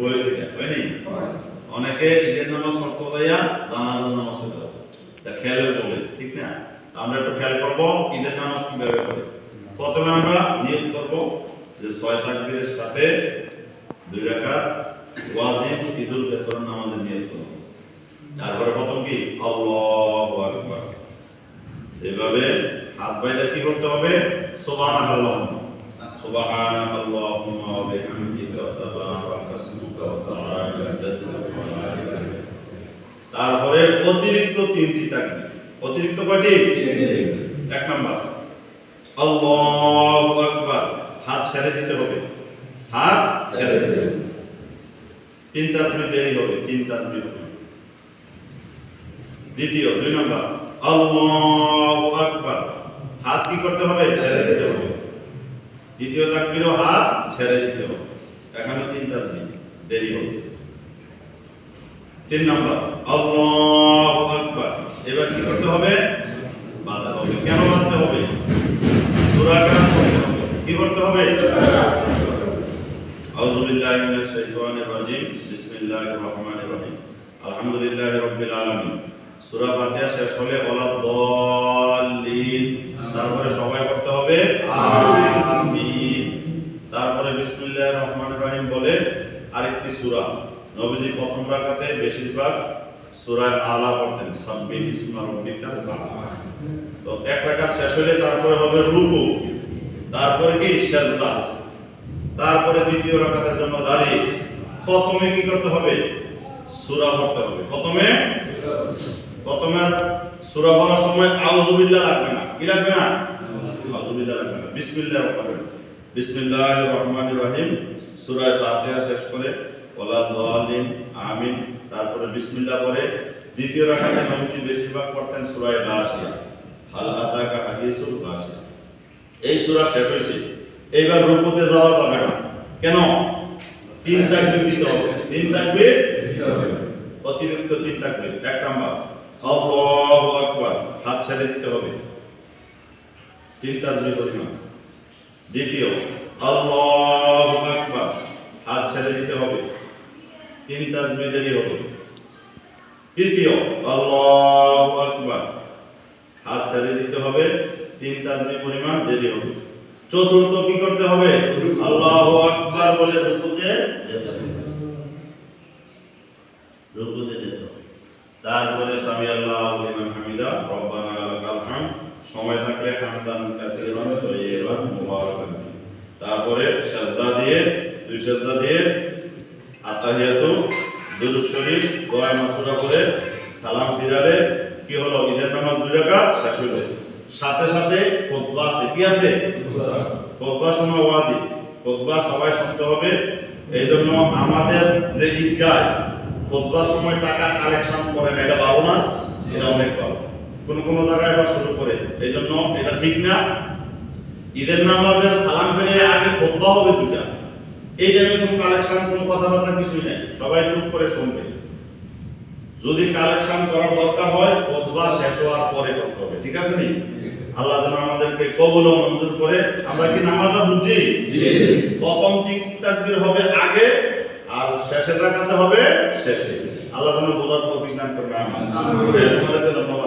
ওই হয়নি অনেকে ঈদের নামাজ পড়তে যাইয়া জানাজার নামাজ পড়তে যাবে এটা খেয়ালের বলে ঠিক না আমরা একটু খেয়াল করব ঈদের নামাজ কিভাবে পড়ে প্রথমে আমরা নিয়ত করব যে 6 তাকবীরের সাথে 2 রাকাত ওয়াজিব ঈদুল ফিতর নামাজের নিয়ত করব তারপরে প্রথম কি আল্লাহু আকবার এভাবে হাত বাইরে কি করতে হবে সুবহানাল্লাহ সুবহানাল্লাহুম্মা ওয়া বিহামদিকা ওয়া তাবারাকা ইসমুকা ওয়া তাআলা জাদ্দুকা ওয়া লা ইলাহা ইল্লা তারপরে অতিরিক্ত 3টি তাকবীর অতিরিক্ত কয়টি এক নাম্বার আল্লাহু আকবার হাত ছেড়ে দিতে হবে হাত ছেড়ে দিতে হবে 3 তাসবিহ দেরি হবে 3 তাসবিহ হবে দ্বিতীয় 2 নাম্বার আল্লাহু আকবার হাত কি করতে হবে ছেড়ে দিতে হবে দ্বিতীয় তাকবীরও হাত ছেড়ে দিতে হবে এখানে 3 তাসবিহ দেরি হবে 3 নাম্বার আল্লাহু আকবার এবার কি করতে হবে বাঁধতে হবে কেন বাঁধতে হবে সূরা কালাম পড়তে হবে কি করতে হবে আউযু বিল্লাহি মিনাশ শাইতানির রাজিম বিসমিল্লাহির রহমানির রহিম আলহামদুলিল্লাহি রাব্বিল আলামিন সূরা ফাতিহা শেষ হলে ওয়ালা দাল্লিন তারপরে সবাই পড়তে হবে আমিন তারপরে বিসমিল্লাহির রহমানির রহিম বলে আরেকটি সূরা নবীজি প্রথম রাকাতে বেশিরভাগ সূরা আলা পড়তেন সাব্বিহ ইসমা রাব্বিকাল আ'লা তো এক রাকাত শেষ হলে তারপরে হবে রুকু তারপরে কি সিজদা তারপরে দ্বিতীয় রাকাতের জন্য দাঁড়িয়ে প্রথমে কি করতে হবে সূরা পড়তে হবে প্রথমে সূরা পড়ার সময় আউযু বিল্লাহ লাগবে না কি লাগবে না আউযু বিল্লাহ লাগবে না বিসমিল্লাহির রহমানির রহিম সূরা ফাতিহা শেষ করে ওয়ালা দাল্লিন আমিন তারপরে বিসমিল্লাহ পড়ে দ্বিতীয় রাকাতে নবীজি বেশিরভাগ পড়তেন সূরা গাশিয়া হাল আতাকা হাদিসুল গাশিয়া এই সূরা শেষ হইছে এইবার রুকুতে যাওয়া যাবে না কেন 3 তাকবীর দিতে হবে 3 তাকবীর দিতে হবে অতিরিক্ত 3 তাকবীর এক নাম্বার আল্লাহু আকবার হাত ছেড়ে দিতে হবে 3 তাকবীর পরিমাণ দ্বিতীয় আল্লাহু আকবার হাত ছেড়ে দিতে হবে 3 তাকবীর দেরি হবে তৃতীয় আল্লাহু আকবার হাত ছেড়ে দিতে হবে 3 তাকবীর পরিমাণ দেরি হবে চতুর্থ কি করতে হবে আল্লাহু আকবার বলে রুকুতে যেতে হবে তারপরে সামি আল্লাহু লিমান হামিদা রব্বানা লাকাল হামদ সময় থাকলে হামদান কাসীরান তাইয়িবান মুবারাকান তারপরে সিজদা দিয়ে 2 সিজদা দিয়ে আতাহিয়াতু দুরূদ শরীফ দোয়া মাসুরা করে সালাম ফিরালে কি হলো ঈদের নামাজ 2 রাকাত শেষ হলো সাথে সাথে খুতবা আছে কি আছে খুতবা শোনা ওয়াজিব খুতবা সবাই শুনতে হবে এইজন্য আমাদের যে ঈদগাহ খুতবার সময় টাকা কালেকশন করে না এটা ভালো না এটা অনেক ভালো কোন জায়গায় বা শুরু করে এইজন্য এটা ঠিক না ঈদের নামাজের সালাম ফিরে আগে খুতবা হবে দুটা এই টাইমে কোনো কালেকশন কোনো কথাবার্তা কিছুই নাই সবাই চুপ করে শুনবে যদি কালেকশন করার দরকার হয় খুতবা শেষ হওয়ার পরে করতে হবে ঠিক আছে নি আল্লাহ যেন আমাদেরকে কবুল ও মঞ্জুর করে আমরা কি নামাজটা বুঝি প্রথম তাকবীর হবে আগে আর শেষের রাকাতে হবে শেষে আল্লাহ যেন বোঝার তৌফিক দান করবে আমিন আমাদেরকে ধন্যবাদ